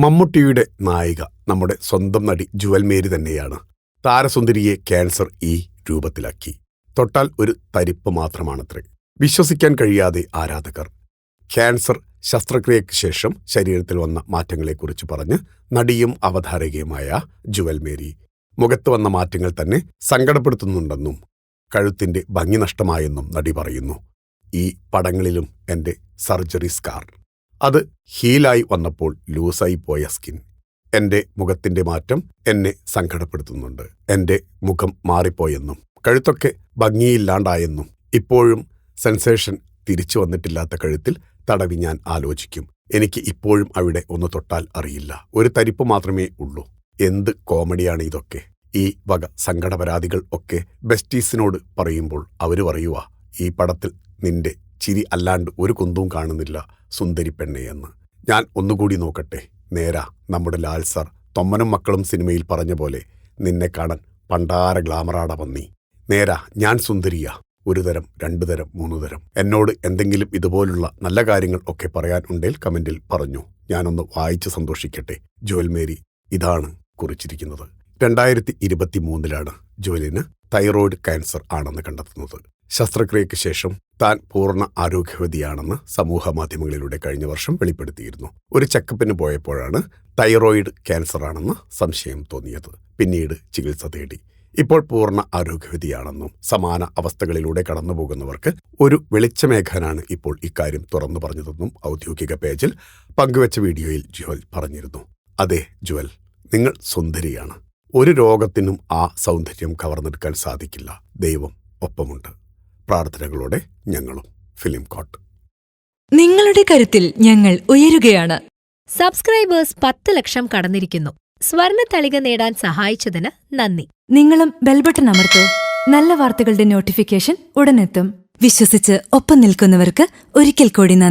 മമ്മൂട്ടിയുടെ നായിക നമ്മുടെ സ്വന്തം നടി ജുവൽ മേരി തന്നെയാണ്. താരസുന്ദരിയെ ക്യാൻസർ ഈ രൂപത്തിലാക്കി. തൊട്ടാൽ ഒരു തരിപ്പ് മാത്രമാണത്രേ. വിശ്വസിക്കാൻ കഴിയാതെ ആരാധകർ. ക്യാൻസർ ശസ്ത്രക്രിയയ്ക്ക് ശേഷം ശരീരത്തിൽ വന്ന മാറ്റങ്ങളെക്കുറിച്ച് പറഞ്ഞ് നടിയും അവതാരകയുമായ ജുവൽ മേരി മുഖത്ത് വന്ന മാറ്റങ്ങൾ തന്നെ സങ്കടപ്പെടുത്തുന്നുണ്ടെന്നും കഴുത്തിന്റെ ഭംഗി നഷ്ടമായെന്നും നടി പറയുന്നു. ഈ പടങ്ങളിലും എന്റെ സർജറി സ്കാർ, അത് ഹീലായി വന്നപ്പോൾ ലൂസായി പോയ സ്കിൻ, എന്റെ മുഖത്തിന്റെ മാറ്റം എന്നെ സങ്കടപ്പെടുത്തുന്നുണ്ട്. എന്റെ മുഖം മാറിപ്പോയെന്നും കഴുത്തൊക്കെ ഭംഗിയില്ലാണ്ടായെന്നും ഇപ്പോഴും സെൻസേഷൻ തിരിച്ചു വന്നിട്ടില്ലാത്ത കഴുത്തിൽ തടവി ഞാൻ ആലോചിക്കും. എനിക്ക് ഇപ്പോഴും അവിടെ ഒന്ന് തൊട്ടാൽ അറിയില്ല. ഒരു തരിപ്പ് മാത്രമേ ഉള്ളൂ. എന്ത് കോമഡിയാണ് ഇതൊക്കെ. ഈ വക സങ്കടപരാതികൾ ഒക്കെ ബെസ്റ്റീസിനോട് പറയുമ്പോൾ അവര് പറയുവാ, ഈ പടത്തിൽ നിന്റെ ചിരി അല്ലാണ്ട് ഒരു കുന്തവും കാണുന്നില്ല സുന്ദരി പെണ്ണെ എന്ന്. ഞാൻ ഒന്നുകൂടി നോക്കട്ടെ. നേരാ, നമ്മുടെ ലാൽ സാർ തൊമ്മനും മക്കളും സിനിമയിൽ പറഞ്ഞ പോലെ നിന്നെ കാണാൻ പണ്ടാര ഗ്ലാമറാട വന്നി. നേരാ, ഞാൻ സുന്ദരിയാ. ഒരു തരം, രണ്ടു തരം, മൂന്നു തരം. എന്നോട് എന്തെങ്കിലും ഇതുപോലുള്ള നല്ല കാര്യങ്ങൾ ഒക്കെ പറയാൻ ഉണ്ടേൽ കമന്റിൽ പറഞ്ഞു. ഞാനൊന്ന് വായിച്ച് സന്തോഷിക്കട്ടെ. ജുവൽ മേരി ഇതാണ് കുറിച്ചിരിക്കുന്നത്. 2023 ജുവലിന് തൈറോയ്ഡ് ക്യാൻസർ ആണെന്ന് കണ്ടെത്തുന്നത്. ശസ്ത്രക്രിയയ്ക്ക് ശേഷം താൻ പൂർണ്ണ ആരോഗ്യവതിയാണെന്ന് സമൂഹ മാധ്യമങ്ങളിലൂടെ കഴിഞ്ഞ വർഷം വെളിപ്പെടുത്തിയിരുന്നു. ഒരു ചെക്കപ്പിന് പോയപ്പോഴാണ് തൈറോയിഡ് ക്യാൻസർ ആണെന്ന് സംശയം തോന്നിയത്. പിന്നീട് ചികിത്സ തേടി. ഇപ്പോൾ പൂർണ്ണ ആരോഗ്യവതിയാണെന്നും സമാന അവസ്ഥകളിലൂടെ കടന്നുപോകുന്നവർക്ക് ഒരു വെളിച്ചമേഘാനാണ് ഇപ്പോൾ ഇക്കാര്യം തുറന്നു പറഞ്ഞതെന്നും ഔദ്യോഗിക പേജിൽ പങ്കുവച്ച വീഡിയോയിൽ ജുവൽ പറഞ്ഞിരുന്നു. അതെ ജുവൽ, നിങ്ങൾ സുന്ദരിയാണ്. ഒരു രോഗത്തിനും ആ സൗന്ദര്യം കവർന്നെടുക്കാൻ സാധിക്കില്ല. ദൈവം ഒപ്പമുണ്ട്. പ്രാർത്ഥനകളോടെ ഞങ്ങളും. ഫിലിം കോട്ട്. നിങ്ങളുടെ കരുത്തിൽ ഞങ്ങൾ ഉയരുകയാണ്. സബ്സ്ക്രൈബേഴ്സ് 10 ലക്ഷം കടന്നിരിക്കുന്നു. സ്വർണ്ണ തളിക നേടാൻ സഹായിച്ചതിന് നന്ദി. നിങ്ങളും ബെൽബട്ടൺ അമർത്തോ. നല്ല വാർത്തകളുടെ നോട്ടിഫിക്കേഷൻ ഉടനെത്തും. വിശ്വസിച്ച് ഒപ്പം നിൽക്കുന്നവർക്ക് ഒരിക്കൽ കൂടി നന്ദി.